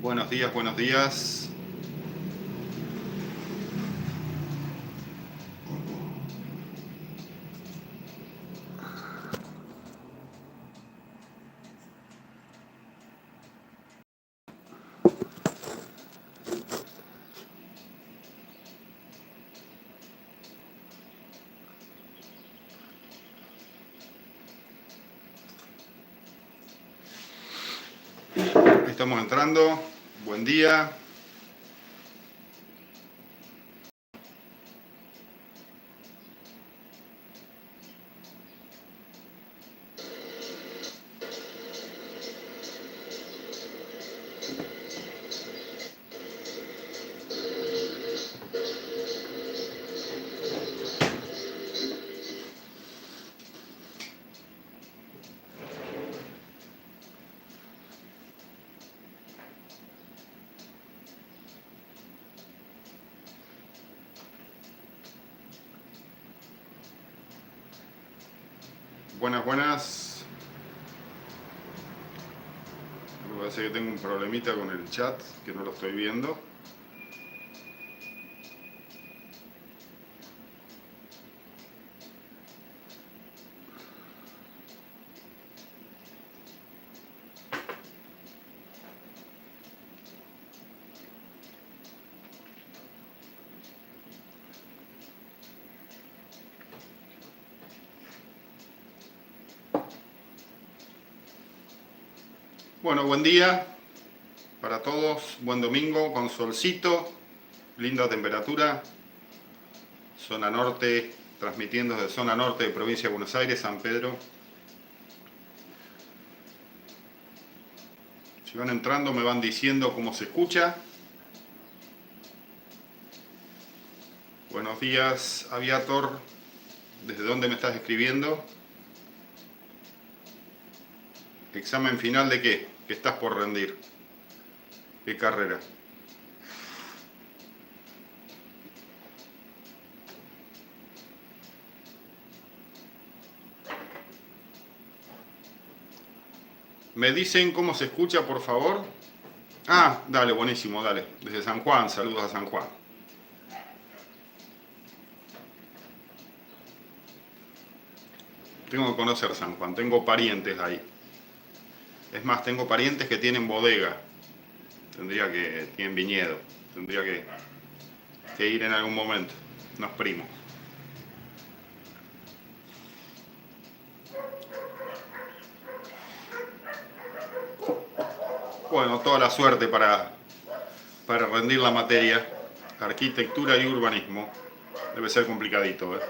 Buenos días, buenos días. Estamos entrando. Buen día. Buenas, buenas. Me parece que tengo un problemita con el chat, que no lo estoy viendo. Bueno, buen día para todos. Buen domingo con solcito, linda temperatura. Zona norte, transmitiendo desde zona norte de provincia de Buenos Aires, San Pedro. Si van entrando me van diciendo cómo se escucha. Buenos días, Aviator. ¿Desde dónde me estás escribiendo? ¿Examen final de qué? ¿Qué estás por rendir? ¿Qué carrera? ¿Me dicen cómo se escucha, por favor? Ah, dale, buenísimo, dale. Desde San Juan, saludos a San Juan. Tengo que conocer San Juan, tengo parientes ahí. Es más, tengo parientes que tienen bodega. Tienen viñedo. Tendría que ir en algún momento. Unos primos. Bueno, toda la suerte para rendir la materia. Arquitectura y urbanismo. Debe ser complicadito, ¿eh?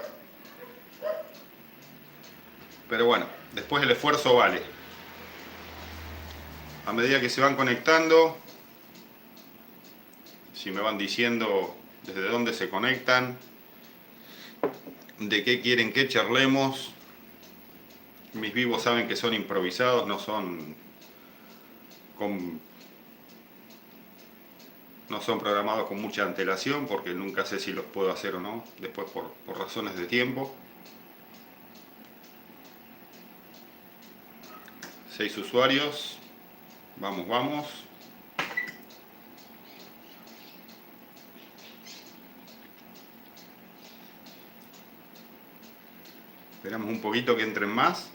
Pero bueno, después el esfuerzo vale. A medida que se van conectando, si me van diciendo desde dónde se conectan, de qué quieren que charlemos. Mis vivos saben que son improvisados, no son programados con mucha antelación, porque nunca sé si los puedo hacer o no, después por razones de tiempo. 6 usuarios. Vamos, vamos. Esperamos un poquito que entren más.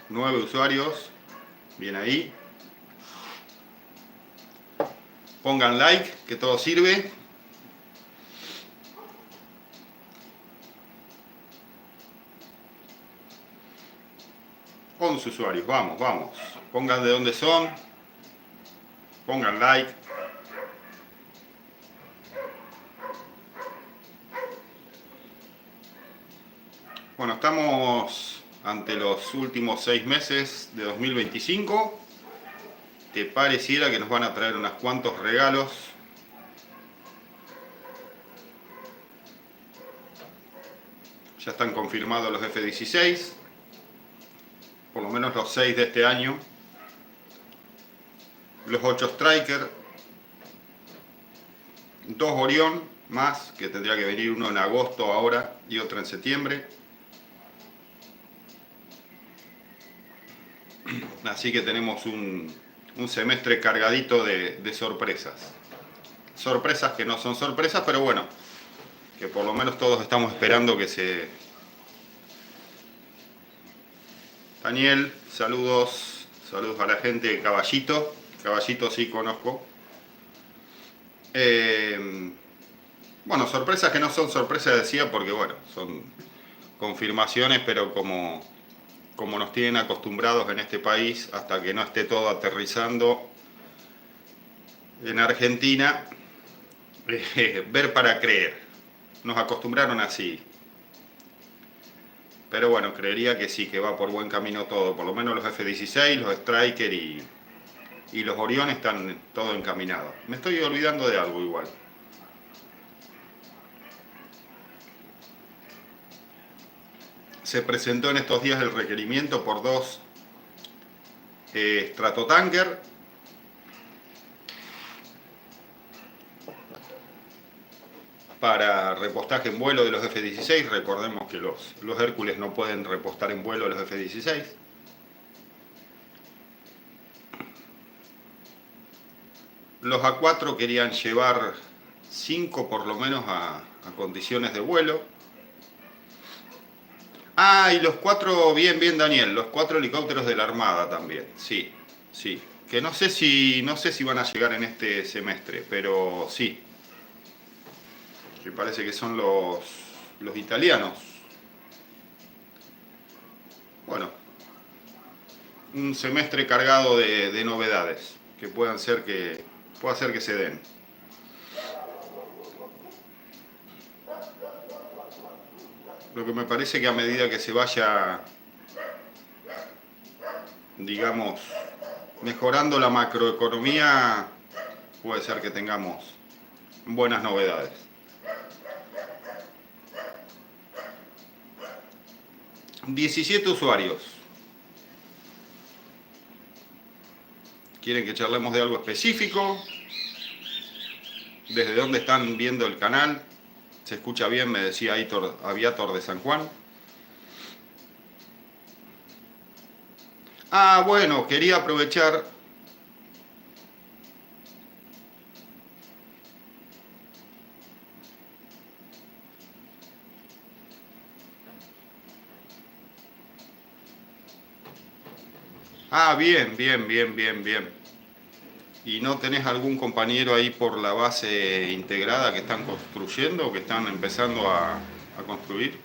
9 usuarios. Bien ahí. Pongan like, que todo sirve. Con sus usuarios, vamos, vamos. Pongan de dónde son. Pongan like. Bueno, estamos ante los últimos 6 meses de 2025. Te pareciera que nos van a traer unos cuantos regalos. Ya están confirmados los F-16, por lo menos los 6 de este año. Los 8 Striker, 2 Orión más, que tendría que venir uno en agosto ahora y otro en septiembre. Así que tenemos un semestre cargadito de sorpresas. Sorpresas que no son sorpresas, pero bueno, que por lo menos todos estamos esperando que se... Daniel, saludos, saludos a la gente de Caballito. Caballito sí conozco. Bueno, sorpresas que no son sorpresas, decía, porque bueno, son confirmaciones, pero como nos tienen acostumbrados en este país, hasta que no esté todo aterrizando en Argentina, ver para creer. Nos acostumbraron así. Pero bueno, creería que sí, que va por buen camino todo. Por lo menos los F-16, los Striker y los Orión están todo encaminados. Me estoy olvidando de algo igual. Se presentó en estos días el requerimiento por dos Stratotanker para repostaje en vuelo de los F-16. Recordemos que los Hércules no pueden repostar en vuelo de los F-16. Los A4 querían llevar 5 por lo menos a condiciones de vuelo. Ah, y los 4, bien Daniel, los 4 helicópteros de la Armada también, sí, sí. Que no sé si van a llegar en este semestre, pero sí. Me parece que son los italianos. Bueno, un semestre cargado de novedades que pueda ser que se den. Lo que me parece que a medida que se vaya, digamos, mejorando la macroeconomía, puede ser que tengamos buenas novedades. $17 usuarios. ¿Quieren que charlemos de algo específico? ¿Desde dónde están viendo el canal? ¿Se escucha bien? Me decía Aviator de San Juan. Ah, bueno, quería aprovechar. Ah, bien. ¿Y no tenés algún compañero ahí por la base integrada que están construyendo o que están empezando a construir?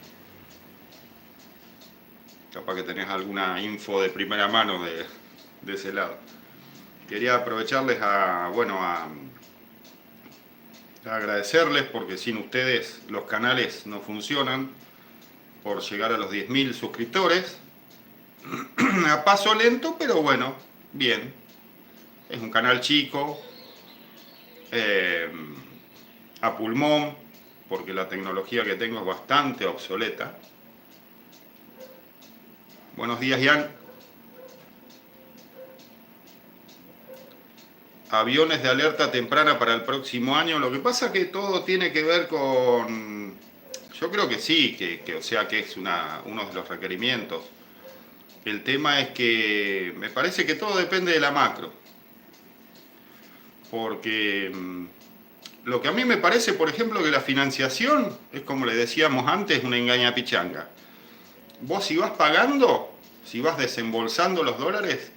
Capaz que tenés alguna info de primera mano de ese lado. Quería aprovecharles a agradecerles porque sin ustedes los canales no funcionan, por llegar a los 10.000 suscriptores. A paso lento, pero bueno, bien. Es un canal chico, a pulmón, porque la tecnología que tengo es bastante obsoleta. Buenos días, Ian. Aviones de alerta temprana para el próximo año. Lo que pasa es que todo tiene que ver con... Yo creo que sí, o sea que es uno de los requerimientos. El tema es que me parece que todo depende de la macro. Porque lo que a mí me parece, por ejemplo, que la financiación es, como le decíamos antes, una engañapichanga. Vos si vas pagando, si vas desembolsando los dólares,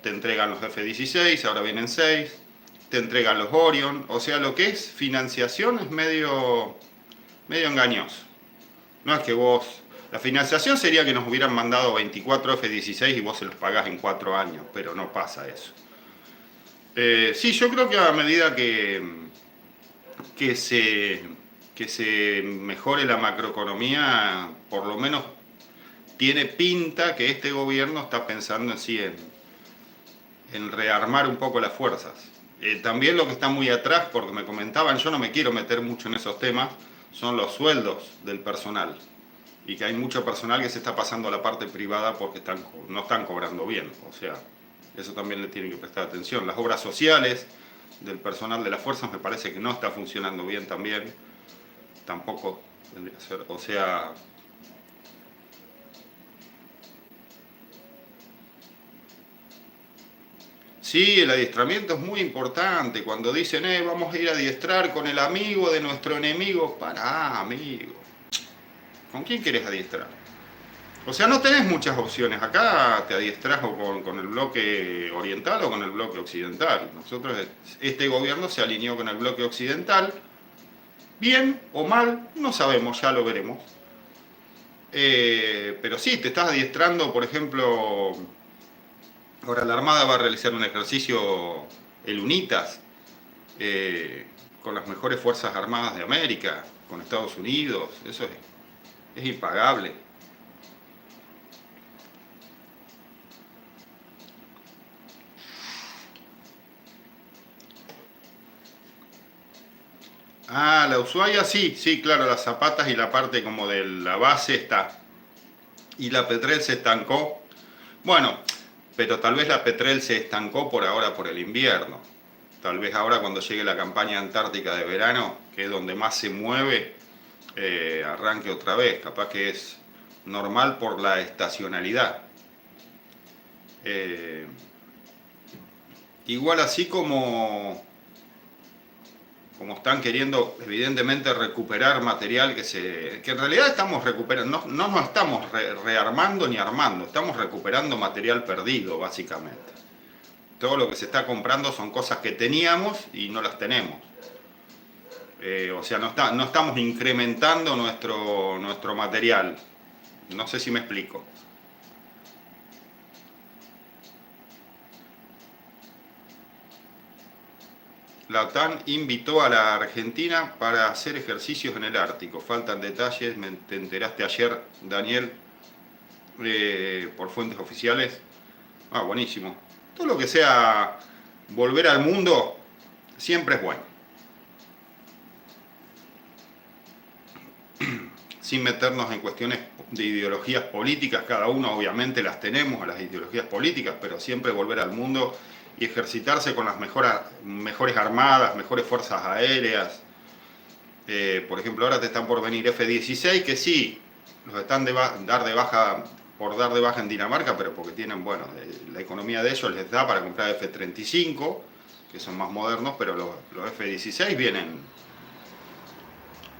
te entregan los F-16, ahora vienen 6, te entregan los Orion, o sea, lo que es financiación es medio engañoso. No es que vos... La financiación sería que nos hubieran mandado 24 F-16 y vos se los pagás en 4 años, pero no pasa eso. Sí, yo creo que a medida que se mejore la macroeconomía, por lo menos tiene pinta que este gobierno está pensando en rearmar un poco las fuerzas. También lo que está muy atrás, porque me comentaban, yo no me quiero meter mucho en esos temas, son los sueldos del personal. Y que hay mucho personal que se está pasando a la parte privada porque no están cobrando bien. O sea, eso también le tienen que prestar atención. Las obras sociales del personal de las fuerzas me parece que no está funcionando bien también. Tampoco tendría que ser. O sea, Sí, el adiestramiento es muy importante. Cuando dicen, vamos a ir a adiestrar con el amigo de nuestro enemigo. Pará, amigo. ¿Con quién querés adiestrar? O sea, no tenés muchas opciones. Acá te adiestras o con el bloque oriental o con el bloque occidental. Nosotros, este gobierno se alineó con el bloque occidental. Bien o mal, no sabemos, ya lo veremos. Pero sí, te estás adiestrando, por ejemplo, ahora la Armada va a realizar un ejercicio, el UNITAS, con las mejores Fuerzas Armadas de América, con Estados Unidos, eso es impagable. Ah, la Ushuaia sí, sí, claro, las zapatas y la parte como de la base está. Y la Petrel se estancó. Bueno, pero tal vez la Petrel se estancó por ahora por el invierno. Tal vez ahora cuando llegue la campaña antártica de verano, que es donde más se mueve, arranque otra vez. Capaz que es normal por la estacionalidad. Eh, igual así como están queriendo evidentemente recuperar material que en realidad estamos recuperando, no nos estamos rearmando ni armando, estamos recuperando material perdido básicamente. Todo lo que se está comprando son cosas que teníamos y no las tenemos. O sea, no estamos incrementando nuestro material. No sé si me explico. La OTAN invitó a la Argentina para hacer ejercicios en el Ártico. Faltan detalles, te enteraste ayer, Daniel, por fuentes oficiales. Ah, buenísimo. Todo lo que sea volver al mundo siempre es bueno. Sin meternos en cuestiones de ideologías políticas, cada uno obviamente las tenemos, a las ideologías políticas, pero siempre volver al mundo y ejercitarse con las mejores armadas, mejores fuerzas aéreas. Por ejemplo, ahora te están por venir F-16, que sí, los están por dar de baja en Dinamarca, pero porque tienen, bueno, la economía de ellos les da para comprar F-35, que son más modernos, pero los F-16 vienen,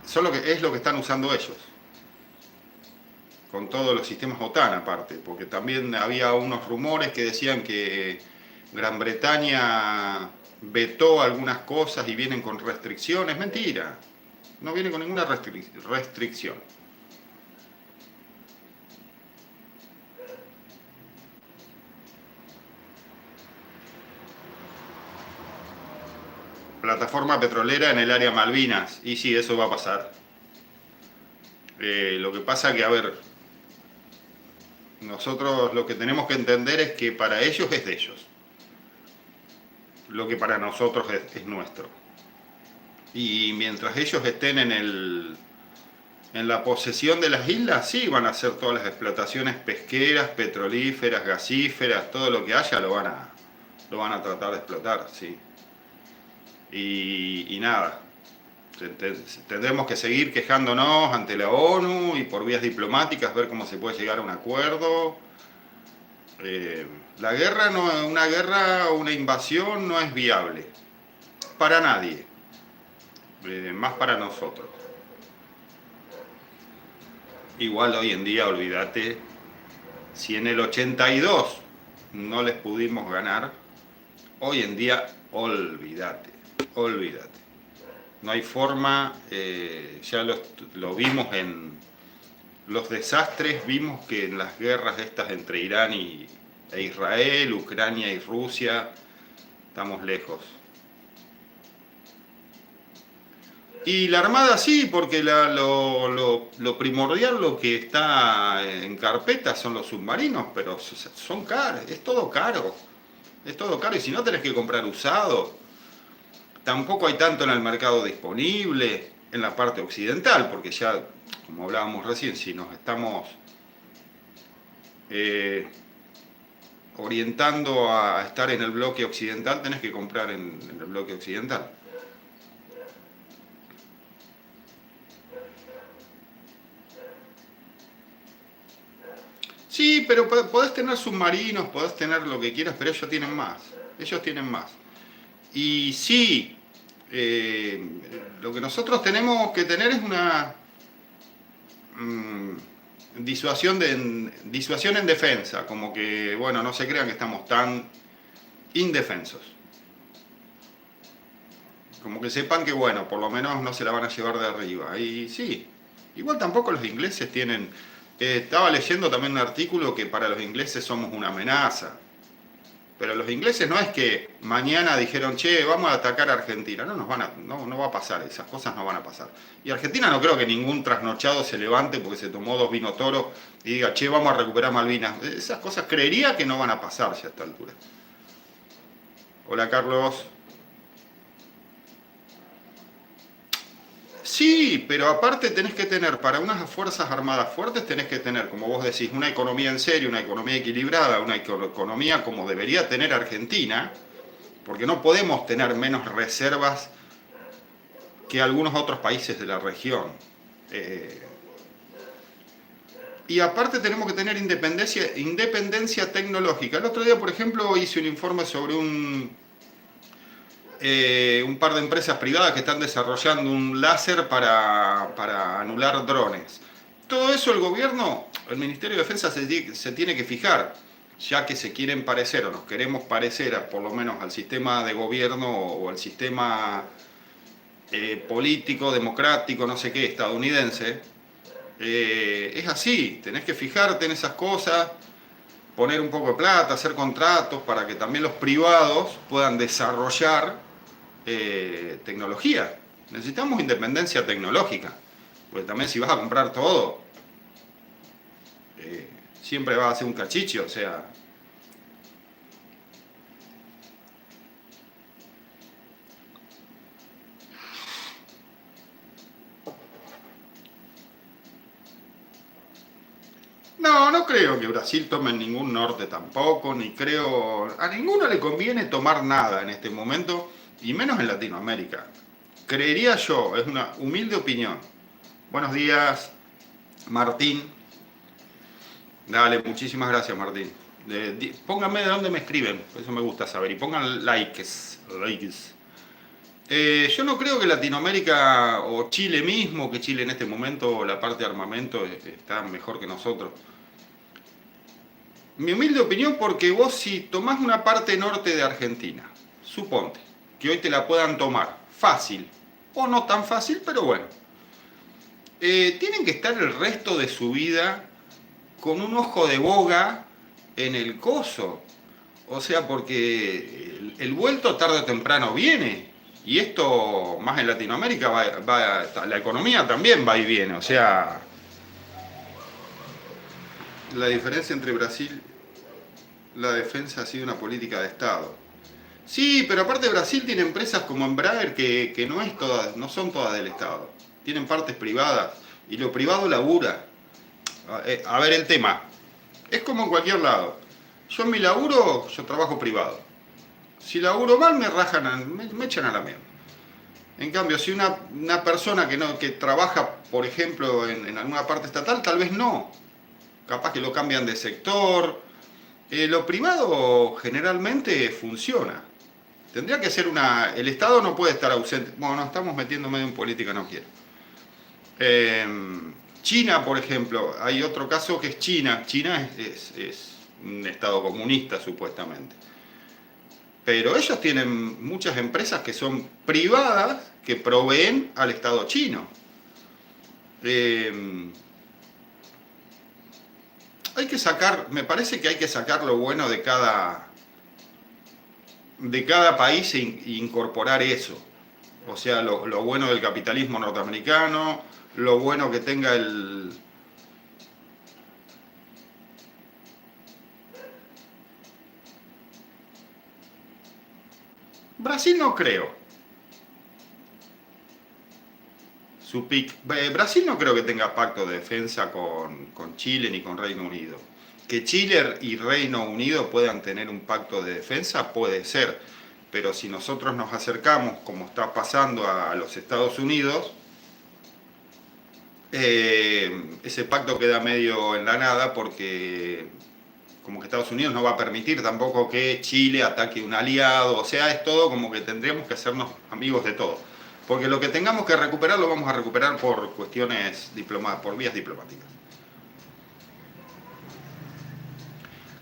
es lo que están usando ellos, con todos los sistemas OTAN aparte, porque también había unos rumores que decían que Gran Bretaña vetó algunas cosas y vienen con restricciones. Mentira, no viene con ninguna restricción. Plataforma petrolera en el área Malvinas. Y sí, eso va a pasar. Lo que pasa que, a ver, nosotros lo que tenemos que entender es que para ellos es de ellos. Lo que para nosotros es nuestro. Y mientras ellos estén en la posesión de las islas, sí, van a hacer todas las explotaciones pesqueras, petrolíferas, gasíferas, todo lo que haya lo van a tratar de explotar, sí. Y nada, tendremos que seguir quejándonos ante la ONU y por vías diplomáticas ver cómo se puede llegar a un acuerdo. La guerra, una guerra o una invasión no es viable para nadie, más para nosotros. Igual hoy en día, olvídate, si en el 82 no les pudimos ganar, hoy en día olvídate. No hay forma, ya lo vimos en los desastres, vimos que en las guerras estas entre Irán e Israel, Ucrania y Rusia, estamos lejos. Y la Armada sí, porque lo primordial, lo que está en carpeta son los submarinos, pero son caros, es todo caro. Es todo caro y si no tenés que comprar usado, tampoco hay tanto en el mercado disponible, en la parte occidental, porque ya, como hablábamos recién, si nos estamos orientando a estar en el bloque occidental, tenés que comprar en el bloque occidental. Sí, pero podés tener submarinos, podés tener lo que quieras, pero ellos tienen más. ellos tienen más. Y sí, lo que nosotros tenemos que tener es una disuasión en defensa, como que, bueno, no se crean que estamos tan indefensos. Como que sepan que, bueno, por lo menos no se la van a llevar de arriba. Y sí, igual tampoco los ingleses tienen... estaba leyendo también un artículo que para los ingleses somos una amenaza. Pero los ingleses no es que mañana dijeron, che, vamos a atacar a Argentina. No, no va a pasar, esas cosas no van a pasar. Y Argentina no creo que ningún trasnochado se levante porque se tomó 2 vinos Toro y diga, che, vamos a recuperar Malvinas. Esas cosas creería que no van a pasar ya a esta altura. Hola, Carlos. Sí, pero aparte tenés que tener, para unas fuerzas armadas fuertes, tenés que tener, como vos decís, una economía en serio, una economía equilibrada, una economía como debería tener Argentina, porque no podemos tener menos reservas que algunos otros países de la región. Y aparte tenemos que tener independencia tecnológica. El otro día, por ejemplo, hice un informe sobre un par de empresas privadas que están desarrollando un láser para anular drones. Todo eso el gobierno, el Ministerio de Defensa se tiene que fijar, ya que se quieren parecer o nos queremos parecer por lo menos al sistema de gobierno o al sistema político, democrático, no sé qué, estadounidense. Es así, tenés que fijarte en esas cosas, poner un poco de plata, hacer contratos para que también los privados puedan desarrollar tecnología. Necesitamos independencia tecnológica, porque también si vas a comprar todo, siempre va a ser un cachicho, o sea... No, no creo que Brasil tome ningún norte tampoco, ni creo... A ninguno le conviene tomar nada en este momento, y menos en Latinoamérica. Creería yo, es una humilde opinión. Buenos días, Martín. Dale, muchísimas gracias, Martín. Pónganme de dónde me escriben, eso me gusta saber. Y pongan likes. Yo no creo que Latinoamérica o Chile mismo, que Chile en este momento la parte de armamento está mejor que nosotros. Mi humilde opinión, porque vos si tomás una parte norte de Argentina, suponte que hoy te la puedan tomar fácil, o no tan fácil, pero bueno, tienen que estar el resto de su vida con un ojo de boga en el coso. O sea, porque el vuelto tarde o temprano viene. Y esto, más en Latinoamérica, la economía también va y viene. O sea, la diferencia entre Brasil, la defensa ha sido una política de Estado. Sí, pero aparte Brasil tiene empresas como Embraer que no son todas del Estado. Tienen partes privadas y lo privado labura. A ver el tema. Es como en cualquier lado. Yo en mi laburo, yo trabajo privado. Si laburo mal, me rajan, me echan a la mierda. En cambio, si una persona que trabaja, por ejemplo, en alguna parte estatal, tal vez no. Capaz que lo cambian de sector. Lo privado generalmente funciona. Tendría que ser el Estado no puede estar ausente. Bueno, nos estamos metiendo medio en política, no quiero. China, por ejemplo, hay otro caso que es China. China es un Estado comunista, supuestamente. Pero ellos tienen muchas empresas que son privadas que proveen al Estado chino. Me parece que hay que sacar lo bueno de cada país e incorporar eso. O sea, lo bueno del capitalismo norteamericano, lo bueno que tenga Brasil no creo. Brasil no creo que tenga pacto de defensa con Chile ni con Reino Unido. Que Chile y Reino Unido puedan tener un pacto de defensa puede ser, pero si nosotros nos acercamos, como está pasando a los Estados Unidos, ese pacto queda medio en la nada porque como que Estados Unidos no va a permitir tampoco que Chile ataque un aliado, o sea, es todo como que tendríamos que hacernos amigos de todo. Porque lo que tengamos que recuperar lo vamos a recuperar por cuestiones por vías diplomáticas.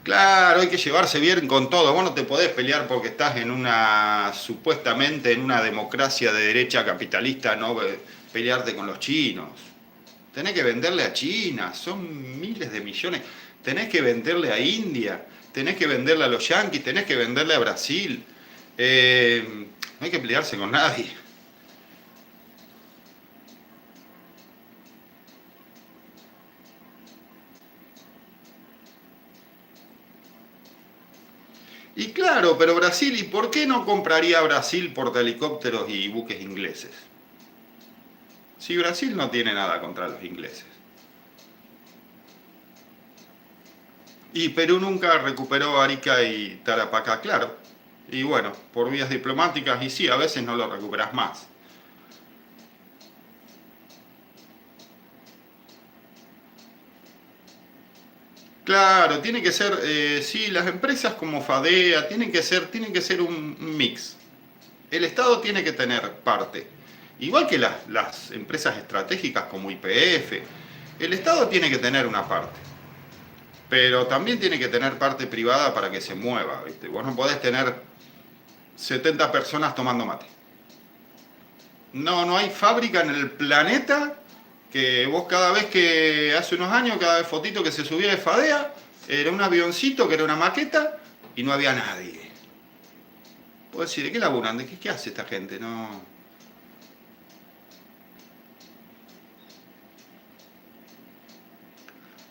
Claro, hay que llevarse bien con todo. Vos no te podés pelear porque estás en una, supuestamente en una democracia de derecha capitalista, no pelearte con los chinos. Tenés que venderle a China, son miles de millones. Tenés que venderle a India, tenés que venderle a los yanquis, tenés que venderle a Brasil. No hay que pelearse con nadie. Y claro, pero Brasil, ¿y por qué no compraría Brasil portahelicópteros y buques ingleses? Si Brasil no tiene nada contra los ingleses. Y Perú nunca recuperó Arica y Tarapacá, claro. Y bueno, por vías diplomáticas, y sí, a veces no lo recuperas más. Claro, tiene que ser, sí, las empresas como Fadea tienen que ser un mix. El Estado tiene que tener parte. Igual que las empresas estratégicas como YPF, el Estado tiene que tener una parte. Pero también tiene que tener parte privada para que se mueva, ¿viste? Vos no podés tener 70 personas tomando mate. No, no hay fábrica en el planeta que vos cada vez que hace unos años, cada vez fotito que se subía de Fadea, era un avioncito que era una maqueta y no había nadie. Puedo decir, ¿de qué laburan? ¿De qué hace esta gente? No.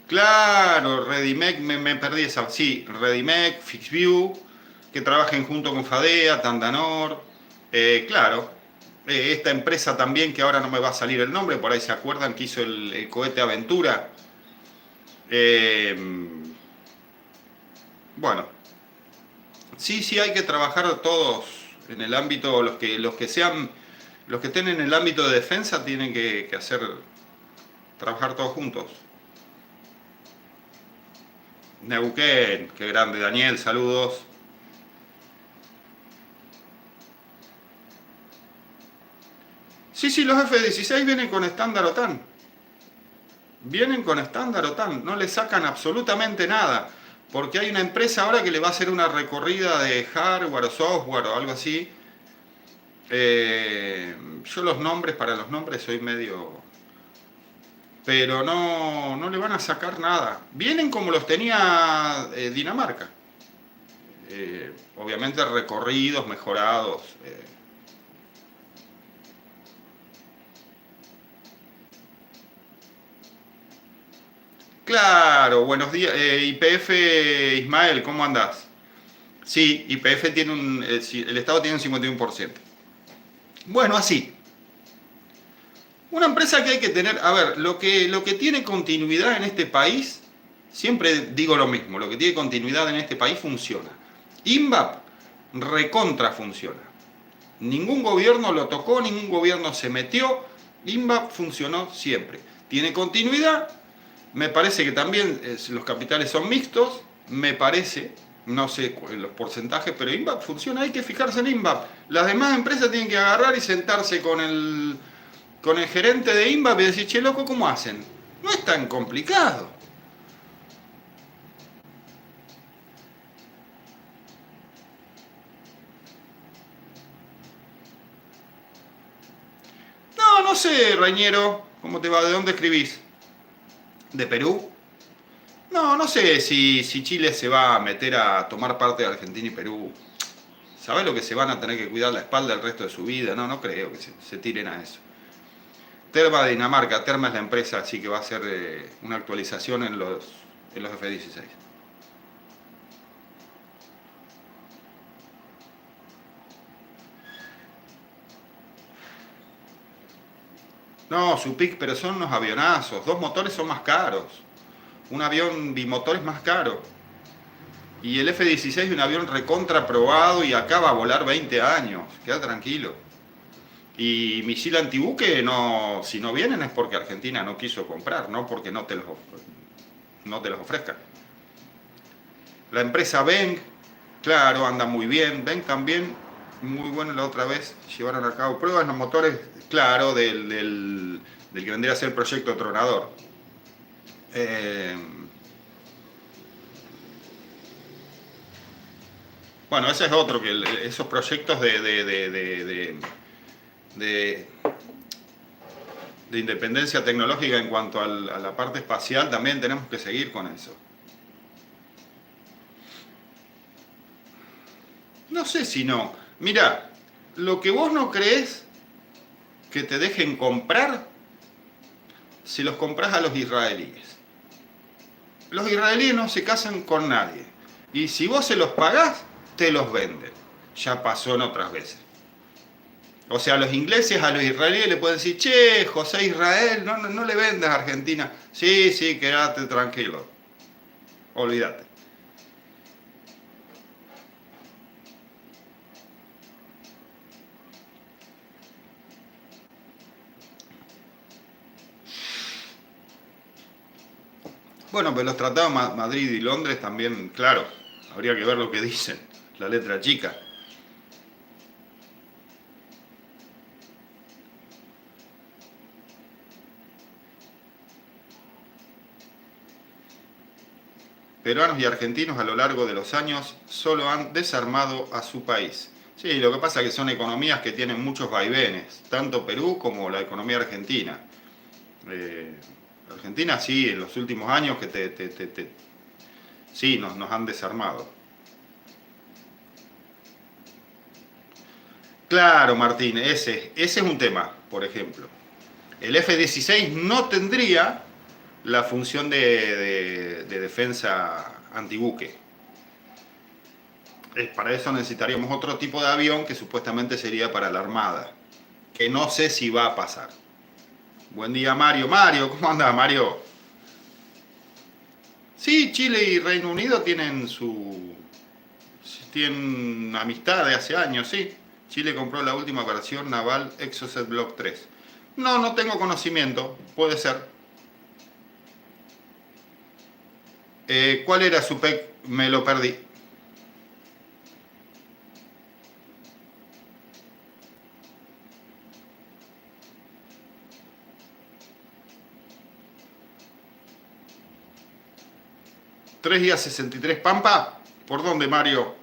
Claro, Redimec, me perdí esa. Sí, Redimec, Fixview, que trabajen junto con Fadea, Tandanor. Claro, esta empresa también, que ahora no me va a salir el nombre, por ahí se acuerdan, que hizo el cohete Aventura. Eh, bueno, sí, sí, hay que trabajar todos en el ámbito, los que sean, los que estén en el ámbito de defensa tienen que hacer, trabajar todos juntos. Neuquén, qué grande, Daniel, saludos. Sí, sí, los F-16 vienen con estándar OTAN. Vienen con estándar OTAN, no le sacan absolutamente nada. Porque hay una empresa ahora que le va a hacer una recorrida de hardware o software o algo así. Yo los nombres, para los nombres soy medio... Pero no, no le van a sacar nada. Vienen como los tenía Dinamarca. Obviamente recorridos, mejorados. Claro, buenos días. YPF, Ismael, ¿cómo andás? Sí, YPF tiene sí, el Estado tiene un 51%. Bueno, así. Una empresa que hay que tener, a ver, lo que tiene continuidad en este país, siempre digo lo mismo, lo que tiene continuidad en este país funciona. INVAP recontra funciona. Ningún gobierno lo tocó, ningún gobierno se metió, INVAP funcionó siempre. Tiene continuidad, me parece que también los capitales son mixtos, me parece, no sé los porcentajes, pero INVAP funciona, hay que fijarse en INVAP. Las demás empresas tienen que agarrar y sentarse con el gerente de INVAP y decir, che, loco, ¿cómo hacen? No es tan complicado. No, no sé, Reñero, ¿cómo te va? ¿De dónde escribís? ¿De Perú? No, no sé si Chile se va a meter a tomar parte de Argentina y Perú. ¿Sabés lo que se van a tener que cuidar la espalda el resto de su vida? No, no creo que se tiren a eso. Terma de Dinamarca, Terma es la empresa, así que va a ser una actualización en los F-16. No, su pic, pero son unos avionazos. Dos motores son más caros. Un avión bimotor es más caro. Y el F-16 es un avión recontra probado y acá va a volar 20 años. Queda tranquilo. Y misil antibuque, no, si no vienen es porque Argentina no quiso comprar, no porque no te los ofrezcan. La empresa Beng, claro, anda muy bien. Beng también, muy bueno. La otra vez llevaron a cabo pruebas en los motores, claro, del que vendría a ser el proyecto Tronador. Eh, bueno, ese es otro, que esos proyectos de, de independencia tecnológica en cuanto a la parte espacial, también tenemos que seguir con eso. No sé si no. Mira, lo que vos no crees que te dejen comprar, si los compras a los israelíes. Los israelíes no se casan con nadie. Y si vos se los pagás, te los venden. Ya pasó en otras veces. O sea, los ingleses a los israelíes le pueden decir, che, José Israel, no le vendas a Argentina. Sí, sí, quédate tranquilo. Olvídate. Bueno, pero los tratados Madrid y Londres también, claro, habría que ver lo que dicen, la letra chica. Peruanos y argentinos a lo largo de los años solo han desarmado a su país. Sí, lo que pasa es que son economías que tienen muchos vaivenes, tanto Perú como la economía argentina. Eh, Argentina sí, en los últimos años que sí, nos han desarmado. Claro, Martín, ese es un tema, por ejemplo. El F-16 no tendría la función de defensa antibuque. Para eso necesitaríamos otro tipo de avión que supuestamente sería para la Armada, que no sé si va a pasar. Buen día, Mario. Mario, ¿cómo anda, Mario? Sí, Chile y Reino Unido tienen amistad de hace años, sí. Chile compró la última versión naval Exocet Block 3. No tengo conocimiento, puede ser. ¿Cuál era su PEC? Me lo perdí. ¿3 días 63 Pampa? ¿Por dónde, Mario?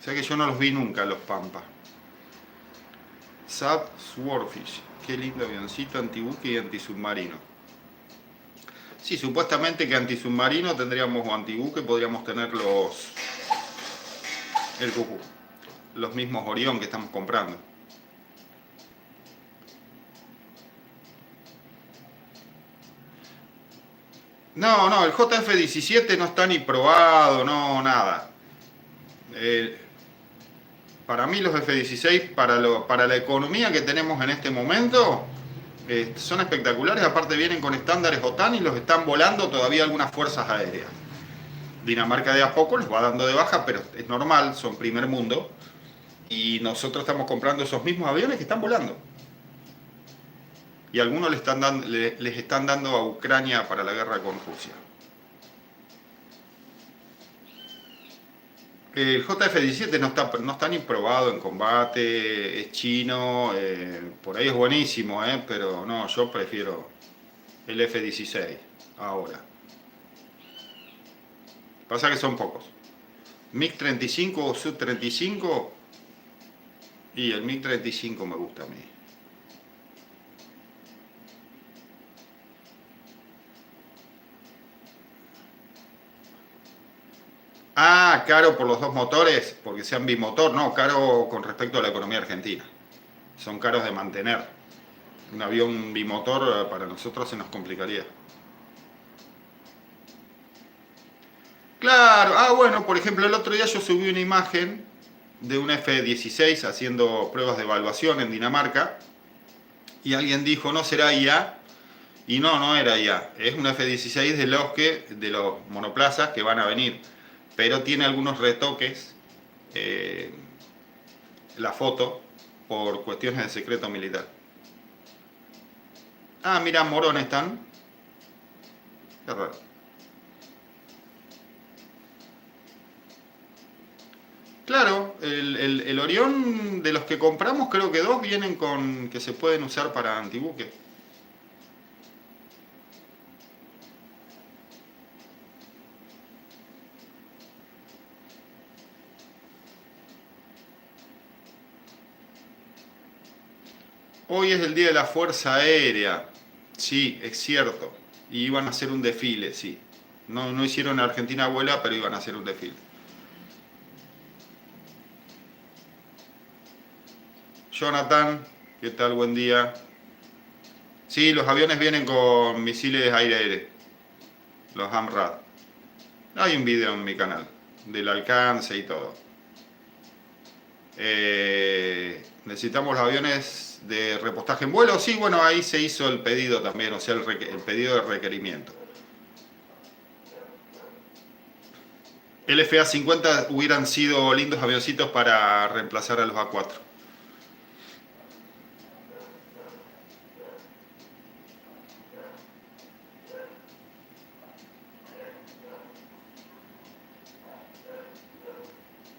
O sea que yo no los vi nunca, los Pampa. Saab Swordfish. Qué lindo avioncito antibuque y antisubmarino. Sí, supuestamente que antisubmarino tendríamos, o antibuque, podríamos tener el Cucú, los mismos Orión que estamos comprando. No, el JF-17 no está ni probado, no, nada. Eh, para mí los F-16, para la economía que tenemos en este momento, son espectaculares, aparte vienen con estándares OTAN y los están volando todavía algunas fuerzas aéreas. Dinamarca de a poco los va dando de baja, pero es normal, son primer mundo, y nosotros estamos comprando esos mismos aviones que están volando. Y algunos les están dando a Ucrania para la guerra con Rusia. El JF-17 no está ni probado en combate, es chino, por ahí es buenísimo, pero no, yo prefiero el F-16 ahora. Pasa que son pocos. MiG-35 o Su-35, y el MiG-35 me gusta a mí. Ah, caro por los dos motores, porque sean bimotor, no, caro con respecto a la economía argentina. Son caros de mantener. Un avión bimotor para nosotros se nos complicaría. Claro, bueno, por ejemplo, el otro día yo subí una imagen de un F-16 haciendo pruebas de evaluación en Dinamarca y alguien dijo, ¿no será IA? Y no era IA, es un F-16 de los monoplazas que van a venir, pero tiene algunos retoques eh, la foto por cuestiones de secreto militar. Ah, mira, Morón están. Qué raro. Claro, el Orión de los que compramos creo que dos vienen con que se pueden usar para antibuque. Hoy es el Día de la Fuerza Aérea. Sí, es cierto. Y iban a hacer un desfile, sí. No, no hicieron Argentina vuela, pero iban a hacer un desfile. Jonathan, ¿qué tal? Buen día. Sí, los aviones vienen con misiles aire-aire, los AMRAAD. Hay un video en mi canal del alcance y todo. Necesitamos los aviones de repostaje en vuelo. Sí, bueno, ahí se hizo el pedido también, o sea, el pedido de requerimiento. El FA-50 hubieran sido lindos avioncitos para reemplazar a los A4.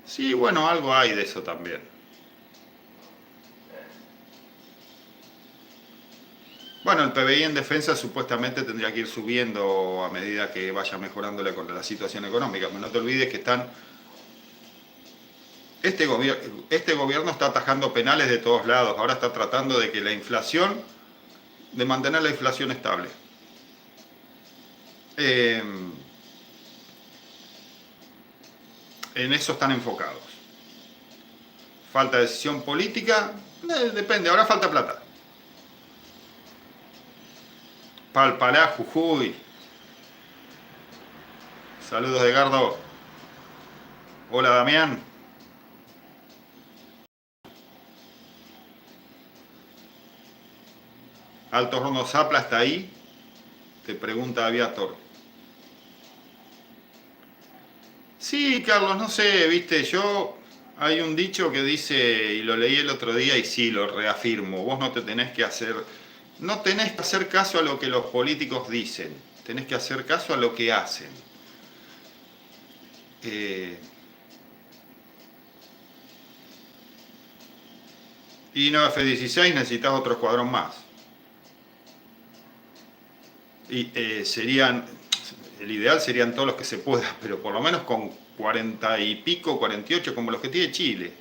Sí, bueno, algo hay de eso también. Bueno, el PBI en defensa supuestamente tendría que ir subiendo a medida que vaya mejorando la situación económica. Pero no te olvides que este gobierno está atajando penales de todos lados. Ahora está tratando de que de mantener la inflación estable. En eso están enfocados. Falta decisión política, depende, ahora falta plata. Palpalá, Jujuy. Saludos, Edgardo. Hola, Damián. Alto Rondo Zapla está ahí. Te pregunta Aviator. Sí, Carlos, no sé, viste, hay un dicho que dice, y lo leí el otro día y sí, lo reafirmo, vos no tenés que hacer caso a lo que los políticos dicen, tenés que hacer caso a lo que hacen. Y no, F-16 necesitas otro escuadrón más. Y el ideal serían todos los que se pueda, pero por lo menos con 40 y pico, 48, como los que tiene Chile.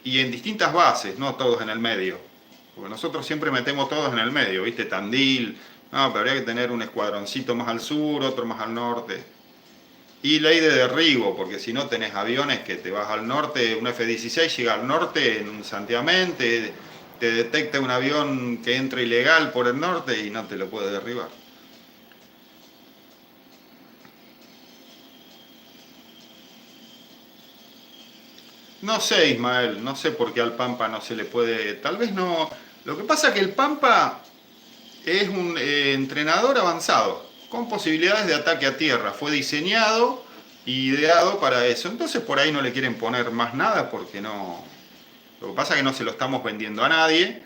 Y en distintas bases, no todos en el medio. Porque nosotros siempre metemos todos en el medio, ¿viste? Tandil, no, pero habría que tener un escuadroncito más al sur, otro más al norte. Y ley de derribo, porque si no tenés aviones que te vas al norte, un F-16 llega al norte en un santiamén, te detecta un avión que entra ilegal por el norte y no te lo puede derribar. No sé, Ismael, no sé por qué al Pampa no se le puede, tal vez no. Lo que pasa es que el Pampa es un entrenador avanzado, con posibilidades de ataque a tierra. Fue diseñado e ideado para eso. Entonces por ahí no le quieren poner más nada porque no. Lo que pasa es que no se lo estamos vendiendo a nadie.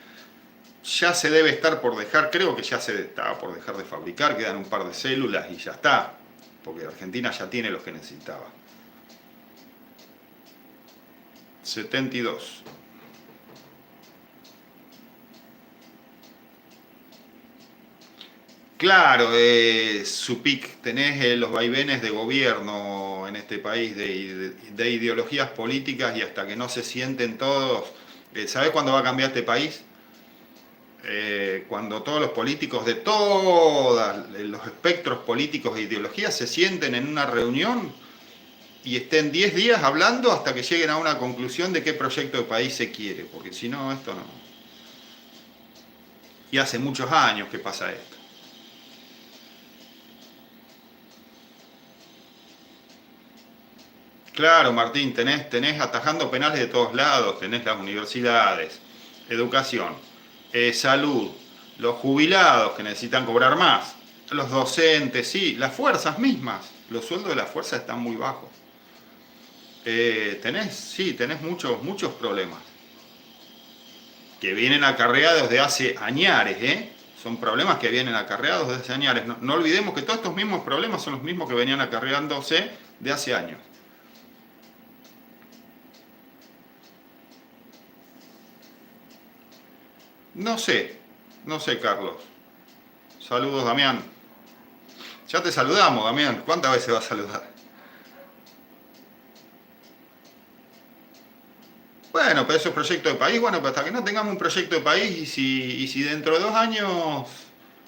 Ya se debe estar por dejar, creo que ya se estaba por dejar de fabricar, quedan un par de células y ya está. Porque Argentina ya tiene los que necesitaba. 72. Claro, Supic, tenés los vaivenes de gobierno en este país, de ideologías políticas y hasta que no se sienten todos. ¿Sabés cuándo va a cambiar este país? Cuando todos los políticos de todos los espectros políticos e ideologías se sienten en una reunión y estén 10 días hablando hasta que lleguen a una conclusión de qué proyecto de país se quiere, porque si no, esto no. Y hace muchos años que pasa esto. Claro, Martín, tenés atajando penales de todos lados, tenés las universidades, educación, salud, los jubilados que necesitan cobrar más, los docentes, sí, las fuerzas mismas, los sueldos de las fuerzas están muy bajos. Tenés muchos problemas que vienen acarreados de hace añares, ¿eh? Son problemas que vienen acarreados desde años. No, no olvidemos que todos estos mismos problemas son los mismos que venían acarreándose de hace años. No sé, no sé, Carlos. Saludos, Damián. Ya te saludamos, Damián. ¿Cuántas veces vas a saludar? Bueno, pero eso es proyecto de país. Bueno, pero hasta que no tengamos un proyecto de país y si dentro de 2 años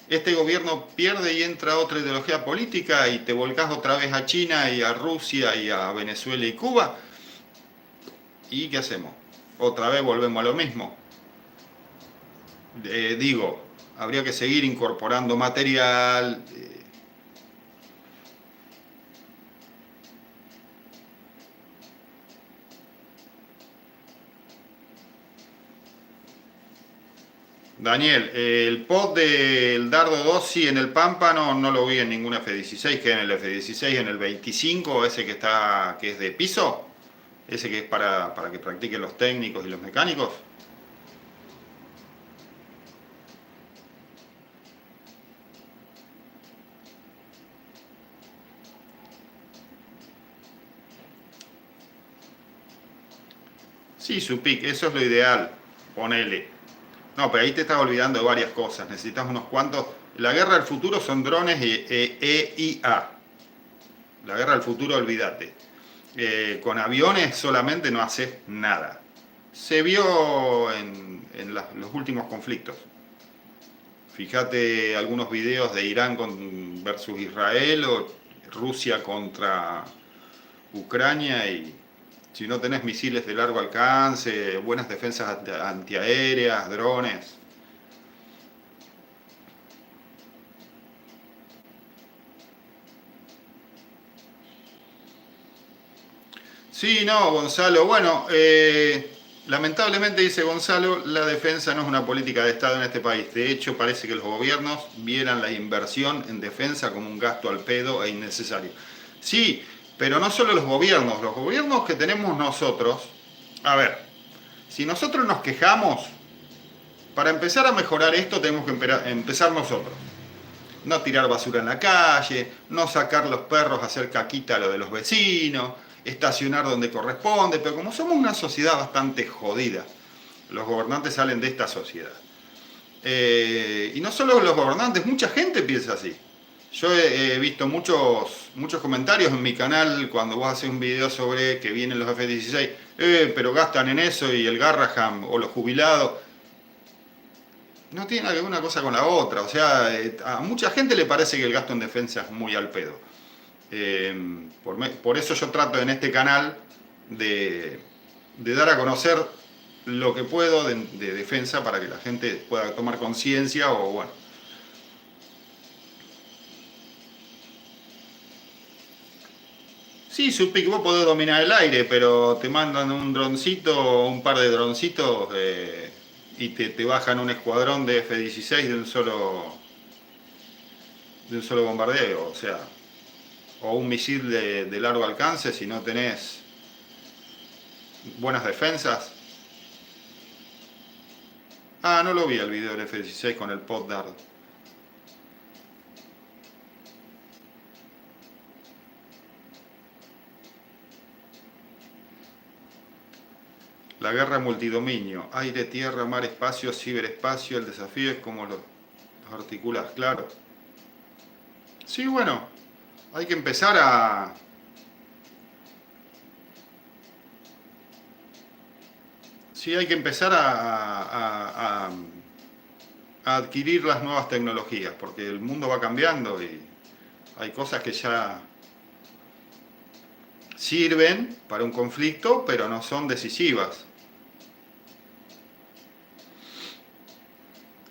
este gobierno pierde y entra otra ideología política y te volcás otra vez a China y a Rusia y a Venezuela y Cuba, ¿y qué hacemos? Otra vez volvemos a lo mismo. Digo, habría que seguir incorporando material. Daniel, el pod del Dardo 2 sí en el Pámpano no lo vi en ningún F-16, que en el F-16 en el 25, ese que es de piso, ese que es para que practiquen los técnicos y los mecánicos. Sí, Supic, eso es lo ideal, ponele. No, pero ahí te estás olvidando de varias cosas, necesitas unos cuantos. La guerra del futuro son drones EIA. La guerra del futuro, olvídate. Con aviones solamente no haces nada. Se vio en los últimos conflictos. Fíjate algunos videos de Irán versus Israel o Rusia contra Ucrania y si no tenés misiles de largo alcance, buenas defensas antiaéreas, drones. Sí, no, Gonzalo. Bueno, lamentablemente dice Gonzalo, la defensa no es una política de Estado en este país. De hecho, parece que los gobiernos vieran la inversión en defensa como un gasto al pedo e innecesario. Sí, pero no solo los gobiernos que tenemos nosotros. A ver, si nosotros nos quejamos, para empezar a mejorar esto tenemos que empezar nosotros. No tirar basura en la calle, no sacar los perros a hacer caquita a lo de los vecinos, estacionar donde corresponde, pero como somos una sociedad bastante jodida, los gobernantes salen de esta sociedad. Y no solo los gobernantes, mucha gente piensa así. Yo he visto muchos comentarios en mi canal cuando vos haces un video sobre que vienen los F-16, pero gastan en eso y el Garraham o los jubilados. No tiene nada que ver una cosa con la otra. O sea, a mucha gente le parece que el gasto en defensa es muy al pedo. Por eso yo trato en este canal de dar a conocer lo que puedo de defensa para que la gente pueda tomar conciencia o bueno. Sí, supe que vos podés dominar el aire, pero te mandan un droncito, un par de droncitos y te bajan un escuadrón de F-16 de un solo bombardeo. O sea, o un misil de largo alcance si no tenés buenas defensas. Ah, no lo vi el video del F-16 con el pod Dart. La guerra multidominio, aire, tierra, mar, espacio, ciberespacio, el desafío es como los articulas, claro. Sí, bueno, hay que empezar sí, hay que empezar a adquirir las nuevas tecnologías, porque el mundo va cambiando y hay cosas que ya sirven para un conflicto, pero no son decisivas.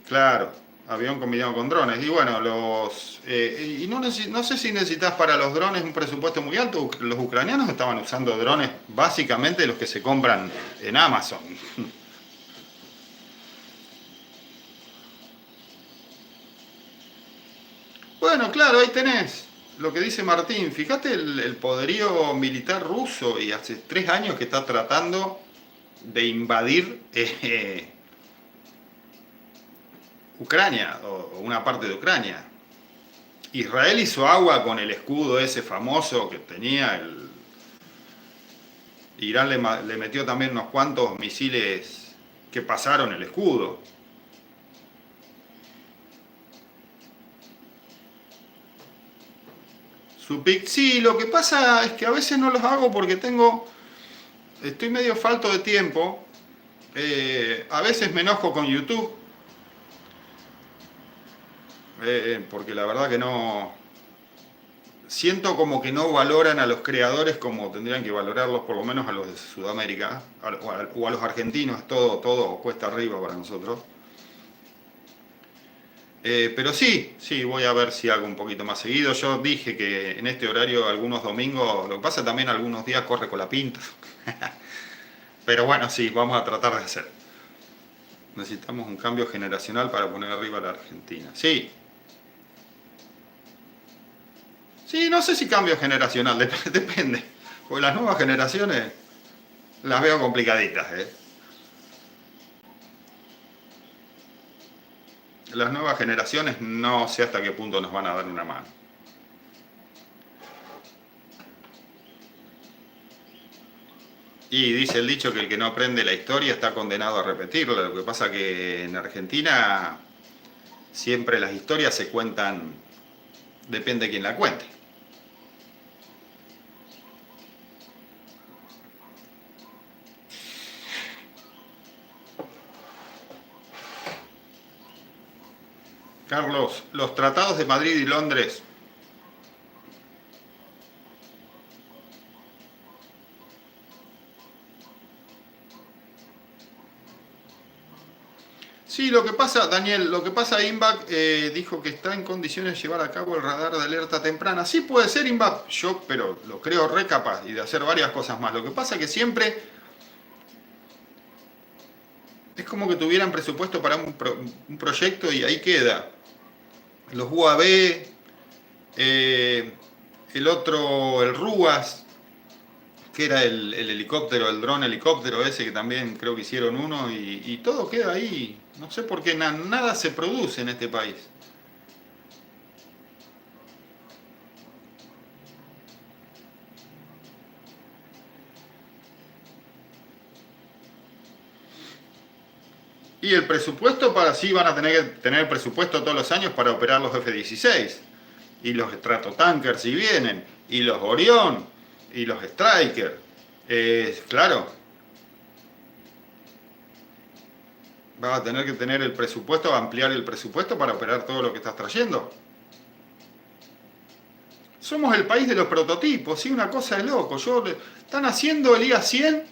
Claro, avión combinado con drones. Y bueno, y no sé si necesitas para los drones un presupuesto muy alto. Los ucranianos estaban usando drones básicamente los que se compran en Amazon. Bueno, claro, ahí tenés lo que dice Martín. Fíjate el poderío militar ruso y hace 3 años que está tratando de invadir Ucrania o una parte de Ucrania. Israel hizo agua con el escudo ese famoso que tenía. Irán le metió también unos cuantos misiles que pasaron el escudo. Sí, lo que pasa es que a veces no los hago porque estoy medio falto de tiempo. A veces me enojo con YouTube, porque la verdad que no, siento como que no valoran a los creadores como tendrían que valorarlos, por lo menos a los de Sudamérica, o a los argentinos. Todo cuesta arriba para nosotros. Pero sí, voy a ver si hago un poquito más seguido. Yo dije que en este horario algunos domingos, lo que pasa también algunos días corre con la pinta. Pero bueno, sí, vamos a tratar de hacer. Necesitamos un cambio generacional para poner arriba a la Argentina. Sí. Sí, no sé si cambio generacional, depende. Porque las nuevas generaciones las veo complicaditas, ¿eh? Las nuevas generaciones no sé hasta qué punto nos van a dar una mano. Y dice el dicho que el que no aprende la historia está condenado a repetirla. Lo que pasa que en Argentina siempre las historias se cuentan, depende de quién la cuente. Carlos, los tratados de Madrid y Londres. Sí, lo que pasa, Daniel, lo que pasa, INVAC dijo que está en condiciones de llevar a cabo el radar de alerta temprana. Sí puede ser, INVAC, yo, pero lo creo re capaz y de hacer varias cosas más. Lo que pasa es que siempre es como que tuvieran presupuesto para un proyecto y ahí queda. Los UAV, el otro, el RUAS, que era el helicóptero, el dron helicóptero ese, que también creo que hicieron uno, y todo queda ahí. No sé por qué nada se produce en este país. Y el presupuesto sí van a tener que tener presupuesto todos los años para operar los F-16. Y los Stratotankers si vienen, y los Orión, y los Striker. Claro, vas a tener que tener el presupuesto, ampliar el presupuesto para operar todo lo que estás trayendo. Somos el país de los prototipos, ¿sí? Una cosa de loco. Están haciendo el IA-100,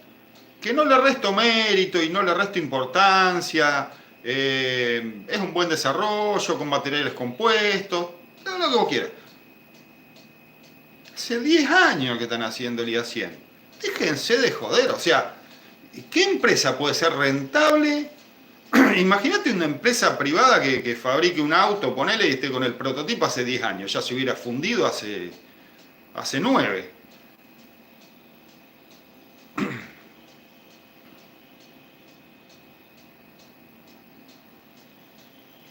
que no le resto mérito y no le resto importancia. Es un buen desarrollo con materiales compuestos, todo lo que vos quieras. Hace 10 años que están haciendo el IA-100. Déjense de joder, o sea, ¿qué empresa puede ser rentable? Imagínate una empresa privada que fabrique un auto, ponele y esté con el prototipo hace 10 años, ya se hubiera fundido hace 9.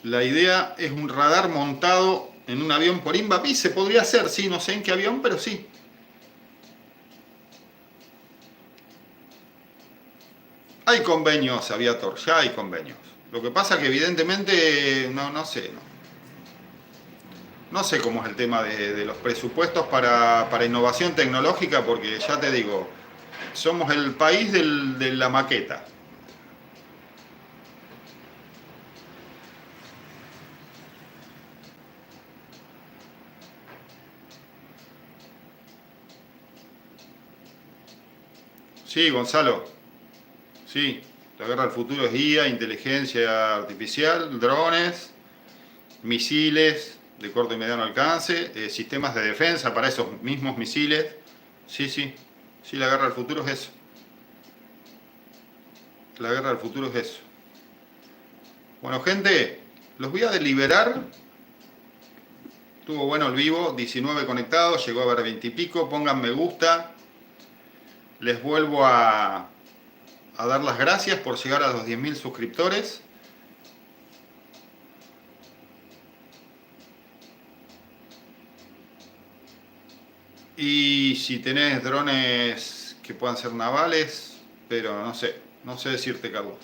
La idea es un radar montado en un avión por INVAP. Se podría hacer, sí, no sé en qué avión, pero sí. Hay convenios, Aviator, ya hay convenios. Lo que pasa que evidentemente, no sé, no sé cómo es el tema de los presupuestos para innovación tecnológica, porque ya te digo, somos el país de la maqueta. Sí, Gonzalo, sí, la guerra del futuro es IA, inteligencia artificial, drones, misiles de corto y mediano alcance, sistemas de defensa para esos mismos misiles. Sí, la guerra del futuro es eso. La guerra del futuro es eso. Bueno, gente, los voy a deliberar. Estuvo bueno el vivo, 19 conectados, llegó a ver 20 y pico. Pongan me gusta. Les vuelvo a dar las gracias por llegar a los 10.000 suscriptores. Y si tenés drones que puedan ser navales, pero no sé decirte, Carlos.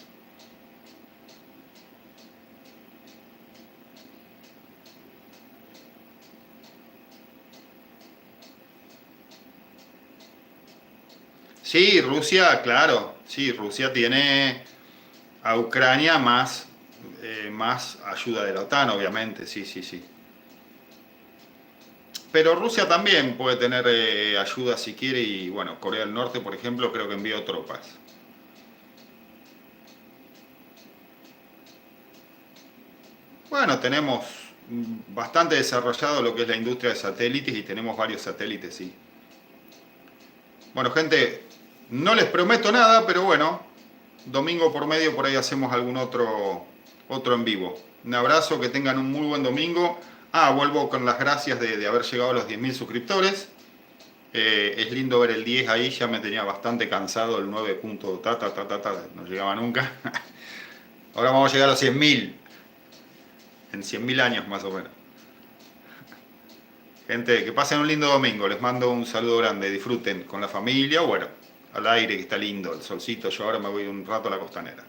Sí, Rusia, claro, sí, Rusia tiene a Ucrania más, más ayuda de la OTAN, obviamente, sí, sí, sí. Pero Rusia también puede tener ayuda si quiere y bueno, Corea del Norte, por ejemplo, creo que envió tropas. Bueno, tenemos bastante desarrollado lo que es la industria de satélites y tenemos varios satélites, sí. Bueno, gente, no les prometo nada, pero bueno, domingo por medio por ahí hacemos algún otro en vivo. Un abrazo, que tengan un muy buen domingo. Ah, vuelvo con las gracias de haber llegado a los 10.000 suscriptores. Es lindo ver el 10 ahí, ya me tenía bastante cansado el 9 punto no llegaba nunca. Ahora vamos a llegar a los 100.000, en 100.000 años más o menos. Gente, que pasen un lindo domingo, les mando un saludo grande, disfruten con la familia, bueno, al aire que está lindo, el solcito, yo ahora me voy un rato a la costanera.